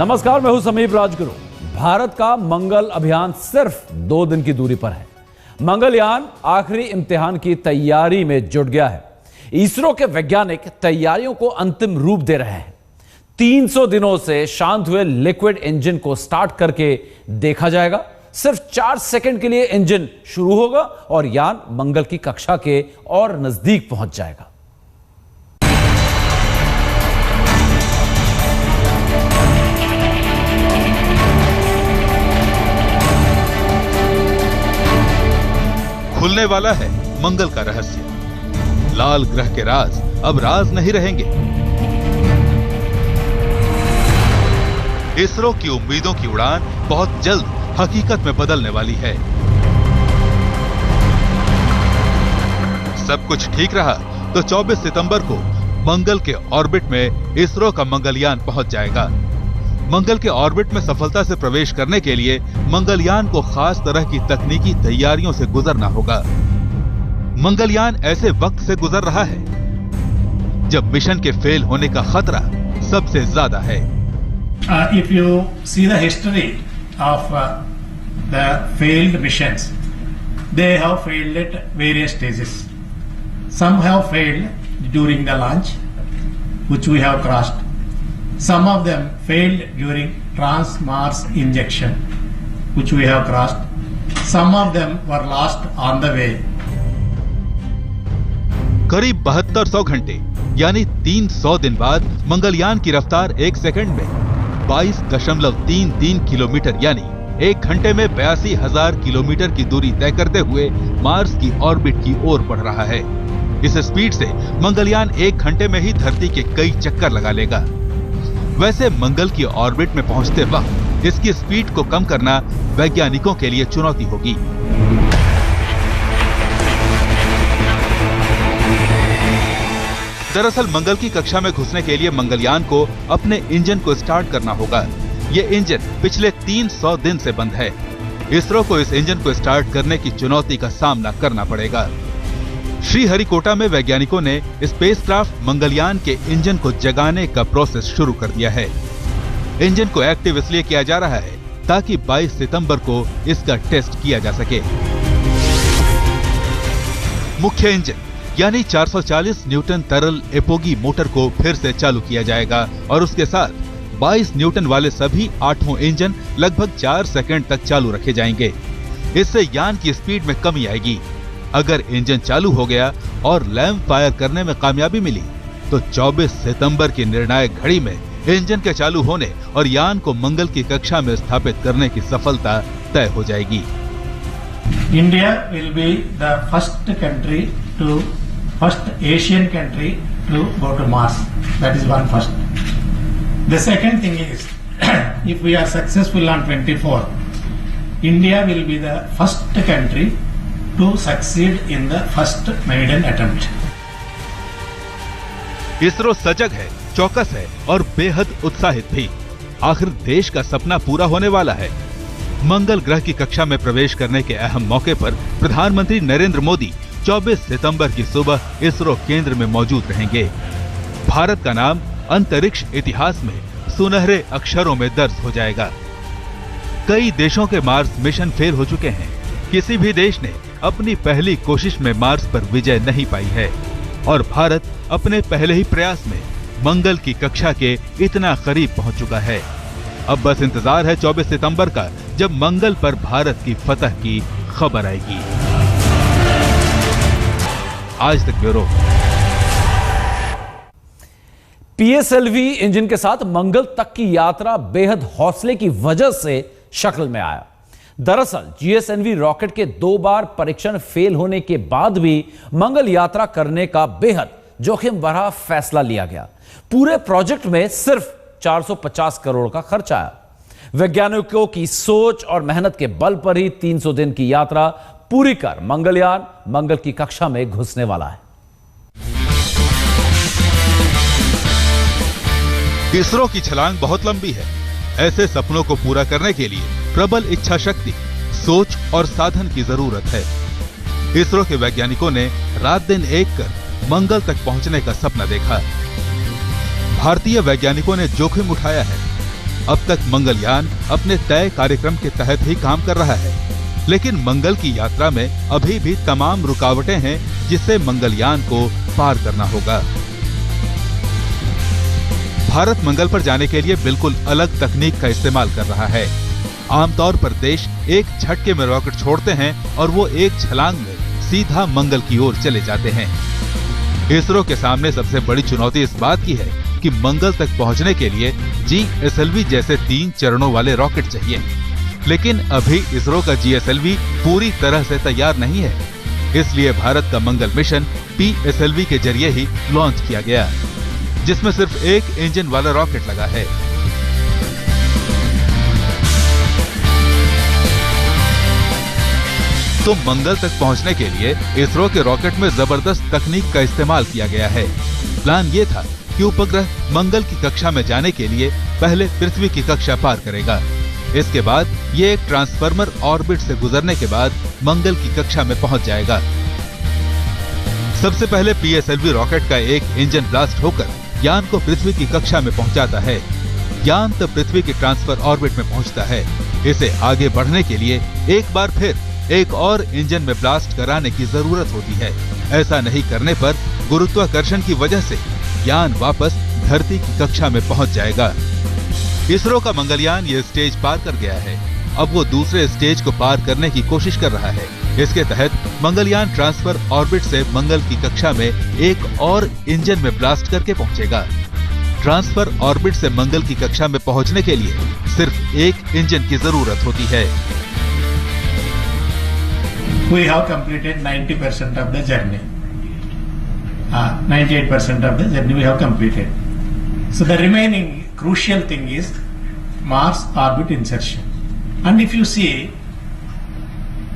नमस्कार, मैं हूं समीप राजगुरु। भारत का मंगल अभियान सिर्फ 2 दिन की दूरी पर है। मंगलयान आखिरी इम्तिहान की तैयारी में जुट गया है। इसरो के वैज्ञानिक तैयारियों को अंतिम रूप दे रहे हैं। 300 दिनों से शांत हुए लिक्विड इंजन को स्टार्ट करके देखा जाएगा। सिर्फ 4 सेकंड के लिए इंजन शुरू होगा और यान मंगल की कक्षा के और नजदीक पहुंच जाएगा। खुलने वाला है मंगल का रहस्य। लाल ग्रह के राज अब राज नहीं रहेंगे। इसरो की उम्मीदों की उड़ान बहुत जल्द हकीकत में बदलने वाली है। सब कुछ ठीक रहा तो 24 सितंबर को मंगल के ऑर्बिट में इसरो का मंगलयान पहुंच जाएगा। मंगल के ऑर्बिट में सफलता से प्रवेश करने के लिए मंगलयान को खास तरह की तकनीकी तैयारियों से गुजरना होगा। मंगलयान ऐसे वक्त से गुजर रहा है जब मिशन के फेल होने का खतरा सबसे ज्यादा है। If you see the history of the failed missions, they have failed at various stages. Some have failed during the launch, which we have crossed. Some of them failed during trans-Mars injection, which we have crossed. Some of them were lost on the way. करीब 7200 घंटे यानी 300 दिन बाद मंगलयान की रफ्तार 1 second में 22.33 kilometre यानी 1 घंटे में 82,000 किलोमीटर की दूरी तय करते हुए मार्स की ऑर्बिट की ओर बढ़ रहा है। इस स्पीड से मंगलयान 1 घंटे में ही धरती के कई चक्कर लगा लेगा। वैसे मंगल की ऑर्बिट में पहुंचते वक्त इसकी स्पीड को कम करना वैज्ञानिकों के लिए चुनौती होगी। दरअसल मंगल की कक्षा में घुसने के लिए मंगलयान को अपने इंजन को स्टार्ट करना होगा। ये इंजन पिछले 300 दिन से बंद है। इसरो को इस इंजन को स्टार्ट करने की चुनौती का सामना करना पड़ेगा। श्रीहरिकोटा में वैज्ञानिकों ने स्पेसक्राफ्ट मंगलयान के इंजन को जगाने का प्रोसेस शुरू कर दिया है। इंजन को एक्टिव इसलिए किया जा रहा है ताकि 22 सितंबर को इसका टेस्ट किया जा सके। मुख्य इंजन यानी 440 न्यूटन तरल एपोगी मोटर को फिर से चालू किया जाएगा और उसके साथ 22 न्यूटन वाले सभी 8 इंजन लगभग 4 सेकंड तक चालू रखे जाएंगे। इससे यान की स्पीड में कमी आएगी। अगर इंजन चालू हो गया और लैंप फायर करने में कामयाबी मिली तो 24 सितंबर की निर्णायक घड़ी में इंजन के चालू होने और यान को मंगल की कक्षा में स्थापित करने की सफलता तय हो जाएगी। India will be the first Asian country to go to Mars. That is one first. The second thing is, if we are successful on 24, India will be the first country to succeed in the first maiden attempt. ISRO सजग है, चौकस है और बेहद उत्साहित भी। आखिर देश का सपना पूरा होने वाला है। मंगल ग्रह की कक्षा में प्रवेश करने के अहम मौके पर प्रधानमंत्री नरेंद्र मोदी 24 सितंबर की सुबह इसरो केंद्र में मौजूद रहेंगे। भारत का नाम अंतरिक्ष इतिहास में सुनहरे अक्षरों में दर्ज हो जाएगा। कई देशों के मार्स मिशन फेल हो चुके हैं। किसी भी देश ने अपनी पहली कोशिश में मार्स पर विजय नहीं पाई है और भारत अपने पहले ही प्रयास में मंगल की कक्षा के इतना करीब पहुंच चुका है। अब बस इंतजार है 24 सितंबर का, जब मंगल पर भारत की फतह की खबर आएगी। आज तक ब्यूरो। पीएसएलवी इंजन के साथ मंगल तक की यात्रा बेहद हौसले की वजह से शक्ल में आया। दरअसल जीएसएलवी रॉकेट के 2 बार परीक्षण फेल होने के बाद भी मंगल यात्रा करने का बेहद जोखिम भरा फैसला लिया गया। पूरे प्रोजेक्ट में सिर्फ 450 करोड़ का खर्च आया। वैज्ञानिकों की सोच और मेहनत के बल पर ही 300 दिन की यात्रा पूरी कर मंगलयान मंगल की कक्षा में घुसने वाला है। इसरो की छलांग बहुत लंबी है। ऐसे सपनों को पूरा करने के लिए प्रबल इच्छा शक्ति, सोच और साधन की जरूरत है। इसरो के वैज्ञानिकों ने रात दिन एक कर मंगल तक पहुंचने का सपना देखा। भारतीय वैज्ञानिकों ने जोखिम उठाया है। अब तक मंगलयान अपने तय कार्यक्रम के तहत ही काम कर रहा है, लेकिन मंगल की यात्रा में अभी भी तमाम रुकावटें हैं जिससे मंगलयान को पार करना होगा। भारत मंगल पर जाने के लिए बिल्कुल अलग तकनीक का इस्तेमाल कर रहा है। आमतौर पर देश एक झटके में रॉकेट छोड़ते हैं और वो एक छलांग में सीधा मंगल की ओर चले जाते हैं। इसरो के सामने सबसे बड़ी चुनौती इस बात की है कि मंगल तक पहुंचने के लिए GSLV जैसे 3 चरणों वाले रॉकेट चाहिए, लेकिन अभी इसरो का GSLV पूरी तरह से तैयार नहीं है। इसलिए भारत का मंगल मिशन PSLV के जरिए ही लॉन्च किया गया, जिसमें सिर्फ एक इंजन वाला रॉकेट लगा है। तो मंगल तक पहुंचने के लिए इसरो के रॉकेट में जबरदस्त तकनीक का इस्तेमाल किया गया है। प्लान ये था कि उपग्रह मंगल की कक्षा में जाने के लिए पहले पृथ्वी की कक्षा पार करेगा। इसके बाद ये एक ट्रांसफॉर्मर ऑर्बिट से गुजरने के बाद मंगल की कक्षा में पहुंच जाएगा। सबसे पहले PSLV रॉकेट का एक इंजन ब्लास्ट होकर यान को पृथ्वी की कक्षा में पहुंचाता है। यान तब पृथ्वी की ट्रांसफर ऑर्बिट में पहुंचता है। इसे आगे बढ़ने के लिए एक बार फिर एक और इंजन में ब्लास्ट कराने की जरूरत होती है। ऐसा नहीं करने पर गुरुत्वाकर्षण की वजह से यान वापस धरती की कक्षा में पहुंच जाएगा। इसरो का मंगलयान ये स्टेज पार कर गया है। अब वो दूसरे स्टेज को पार करने की कोशिश कर रहा है। इसके तहत मंगलयान ट्रांसफर ऑर्बिट से मंगल की कक्षा में एक और इंजन में ब्लास्ट करके पहुंचेगा। ट्रांसफर ऑर्बिट से मंगल की कक्षा में पहुंचने के लिए सिर्फ एक इंजन की जरूरत होती है। We have completed 90% of the journey. 98% of the journey we have completed. So the remaining crucial thing is Mars orbit insertion. And if you see,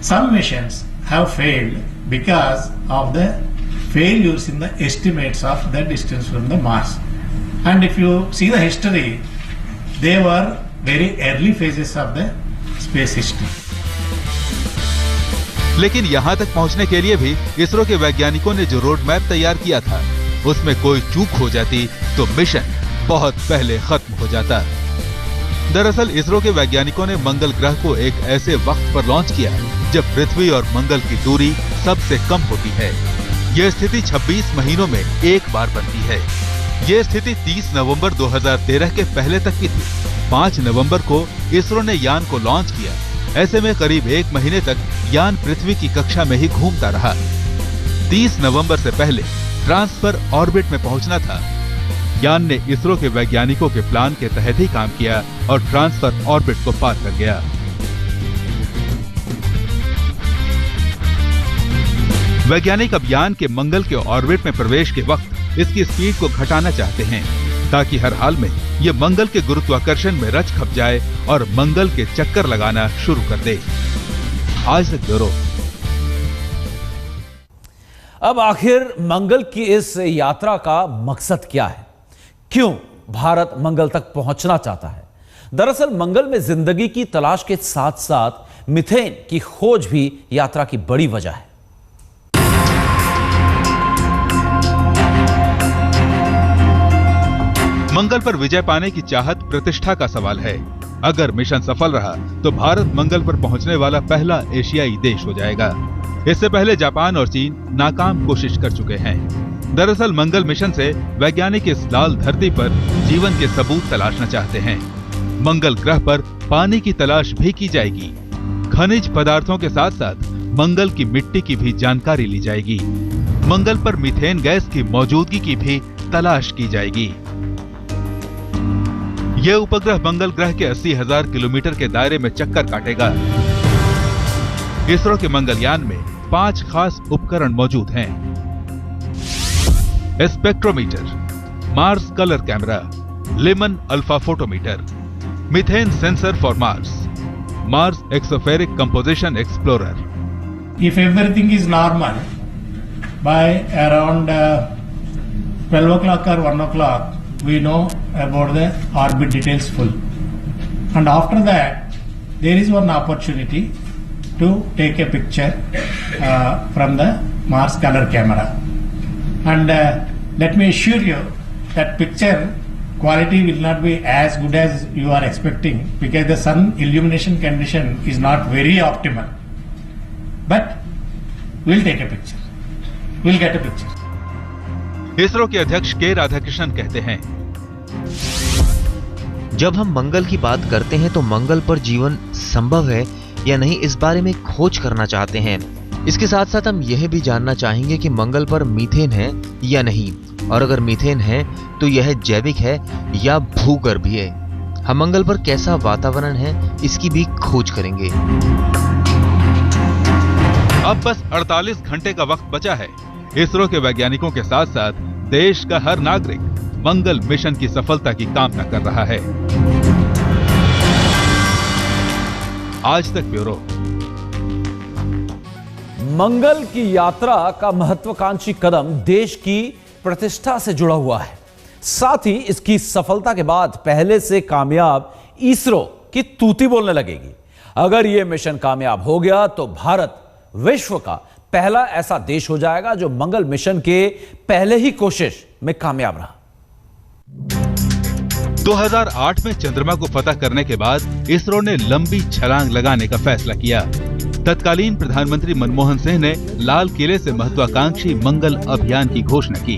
some missions have failed because of the failures in the estimates of the distance from the Mars. And if you see the history, they were very early phases of the space history. लेकिन यहाँ तक पहुँचने के लिए भी इसरो के वैज्ञानिकों ने जो रोड मैप तैयार किया था, उसमें कोई चूक हो जाती तो मिशन बहुत पहले खत्म हो जाता। दरअसल इसरो के वैज्ञानिकों ने मंगल ग्रह को एक ऐसे वक्त पर लॉन्च किया जब पृथ्वी और मंगल की दूरी सबसे कम होती है। यह स्थिति 26 महीनों में एक बार बनती है। यह स्थिति 30 नवंबर 2013 के पहले तक की थी। 5 नवंबर को इसरो ने यान को लॉन्च किया। ऐसे में करीब 1 महीने तक यान पृथ्वी की कक्षा में ही घूमता रहा। 30 नवंबर से पहले ट्रांसफर ऑर्बिट में पहुंचना था। यान ने इसरो के वैज्ञानिकों के प्लान के तहत ही काम किया और ट्रांसफर ऑर्बिट को पार कर गया। वैज्ञानिक अब यान के मंगल के ऑर्बिट में प्रवेश के वक्त इसकी स्पीड को घटाना चाहते हैं, ताकि हर हाल में ये मंगल के गुरुत्वाकर्षण में रच खप जाए और मंगल के चक्कर लगाना शुरू कर दे। आज तक ब्यूरो। अब आखिर मंगल की इस यात्रा का मकसद क्या है? क्यों भारत मंगल तक पहुंचना चाहता है? दरअसल मंगल में जिंदगी की तलाश के साथ साथ मीथेन की खोज भी यात्रा की बड़ी वजह है। मंगल पर विजय पाने की चाहत प्रतिष्ठा का सवाल है। अगर मिशन सफल रहा तो भारत मंगल पर पहुंचने वाला पहला एशियाई देश हो जाएगा। इससे पहले जापान और चीन नाकाम कोशिश कर चुके हैं। दरअसल मंगल मिशन से वैज्ञानिक इस लाल धरती पर जीवन के सबूत तलाशना चाहते हैं। मंगल ग्रह पर पानी की तलाश भी की जाएगी। खनिज पदार्थों के साथ साथ मंगल की मिट्टी की भी जानकारी ली जाएगी। मंगल पर मीथेन गैस की मौजूदगी की भी तलाश की जाएगी। यह उपग्रह मंगल ग्रह के 80,000 किलोमीटर के दायरे में चक्कर काटेगा। इसरो के मंगलयान में 5 खास उपकरण मौजूद हैं। Spectrometer, Mars colour camera, Lyman alpha photometer, methane sensor for Mars, Mars exospheric composition explorer. If everything is normal, by around 12 o'clock or 1 o'clock, we know about the orbit details full. And after that, there is one opportunity to take a picture from the Mars color camera. And let me assure you that picture quality will not be as good as you are expecting because the sun illumination condition is not very optimal. But we'll take a picture. We'll get a picture. ISRO के अध्यक्ष के राधाकृष्णन कहते हैं, जब हम मंगल की बात करते हैं तो मंगल पर जीवन संभव है या नहीं इस बारे में खोज करना चाहते हैं। इसके साथ साथ हम यह भी जानना चाहेंगे कि मंगल पर मीथेन है या नहीं, और अगर मीथेन है तो यह जैविक है या भूगर्भीय है। हम मंगल पर कैसा वातावरण है इसकी भी खोज करेंगे। अब बस 48 घंटे का वक्त बचा है। इसरो के वैज्ञानिकों के साथ साथ देश का हर नागरिक मंगल मिशन की सफलता की कामना कर रहा है। आज तक ब्यूरो। मंगल की यात्रा का महत्वाकांक्षी कदम देश की प्रतिष्ठा से जुड़ा हुआ है। साथ ही इसकी सफलता के बाद पहले से कामयाब इसरो की तूती बोलने लगेगी। अगर यह मिशन कामयाब हो गया तो भारत विश्व का पहला ऐसा देश हो जाएगा जो मंगल मिशन के पहले ही कोशिश में कामयाब रहा। 2008 में चंद्रमा को फतह करने के बाद इसरो ने लंबी छलांग लगाने का फैसला किया। तत्कालीन प्रधानमंत्री मनमोहन सिंह ने लाल किले से महत्वाकांक्षी मंगल अभियान की घोषणा की।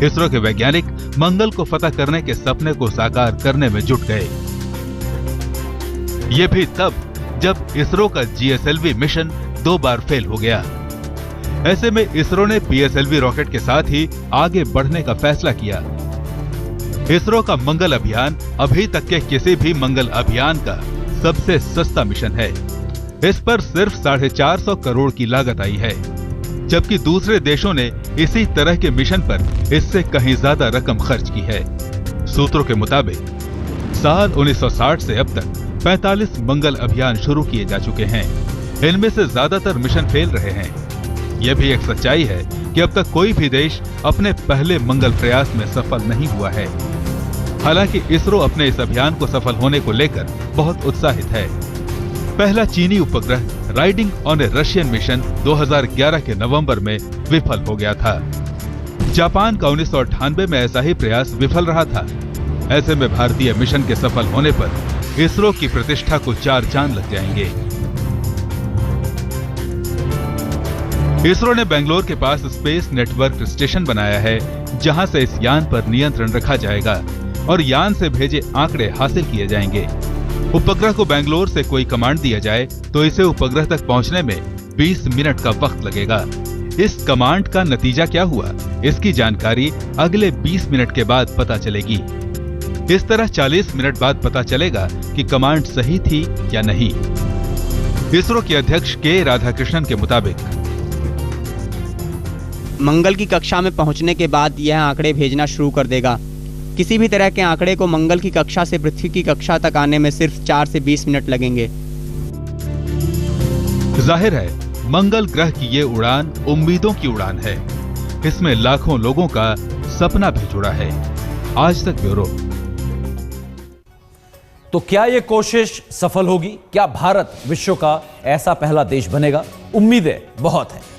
इसरो के वैज्ञानिक मंगल को फतह करने के सपने को साकार करने में जुट गए। ये भी तब जब इसरो का GSLV मिशन 2 बार फेल हो गया। ऐसे में इसरो ने PSLV रॉकेट के साथ ही आगे बढ़ने का फैसला किया। इसरो का मंगल अभियान अभी तक के किसी भी मंगल अभियान का सबसे सस्ता मिशन है। इस पर सिर्फ 450 करोड़ की लागत आई है, जबकि दूसरे देशों ने इसी तरह के मिशन पर इससे कहीं ज्यादा रकम खर्च की है। सूत्रों के मुताबिक साल 1960 से अब तक 45 मंगल अभियान शुरू किए जा चुके हैं। इनमें से ज्यादातर मिशन फेल रहे हैं। यह भी एक सच्चाई है कि अब तक कोई भी देश अपने पहले मंगल प्रयास में सफल नहीं हुआ है। हालांकि इसरो अपने इस अभियान को सफल होने को लेकर बहुत उत्साहित है। पहला चीनी उपग्रह riding on A Russian mission 2011 के नवंबर में विफल हो गया था। जापान का 1998 में ऐसा ही प्रयास विफल रहा था। ऐसे में भारतीय मिशन के सफल होने पर इसरो की प्रतिष्ठा को 4 चांद लग जाएंगे। इसरो ने बेंगलोर के पास स्पेस नेटवर्क स्टेशन बनाया है, जहां से इस यान पर नियंत्रण रखा जाएगा और यान से भेजे आंकड़े हासिल किए जाएंगे। उपग्रह को बेंगलोर से कोई कमांड दिया जाए तो इसे उपग्रह तक पहुंचने में 20 मिनट का वक्त लगेगा। इस कमांड का नतीजा क्या हुआ, इसकी जानकारी अगले 20 मिनट के बाद पता चलेगी। इस तरह 40 मिनट बाद पता चलेगा कि कमांड सही थी या नहीं। इसरो के अध्यक्ष के राधाकृष्णन के मुताबिक मंगल की कक्षा में पहुंचने के बाद यह आंकड़े भेजना शुरू कर देगा। किसी भी तरह के आंकड़े को मंगल की कक्षा से पृथ्वी की कक्षा तक आने में सिर्फ 4 से 20 मिनट लगेंगे। जाहिर है मंगल ग्रह की ये उड़ान उम्मीदों की उड़ान है। इसमें लाखों लोगों का सपना भी जुड़ा है। आज तक ब्यूरो। तो क्या यह कोशिश सफल होगी? क्या भारत विश्व का ऐसा पहला देश बनेगा? उम्मीदें बहुत है।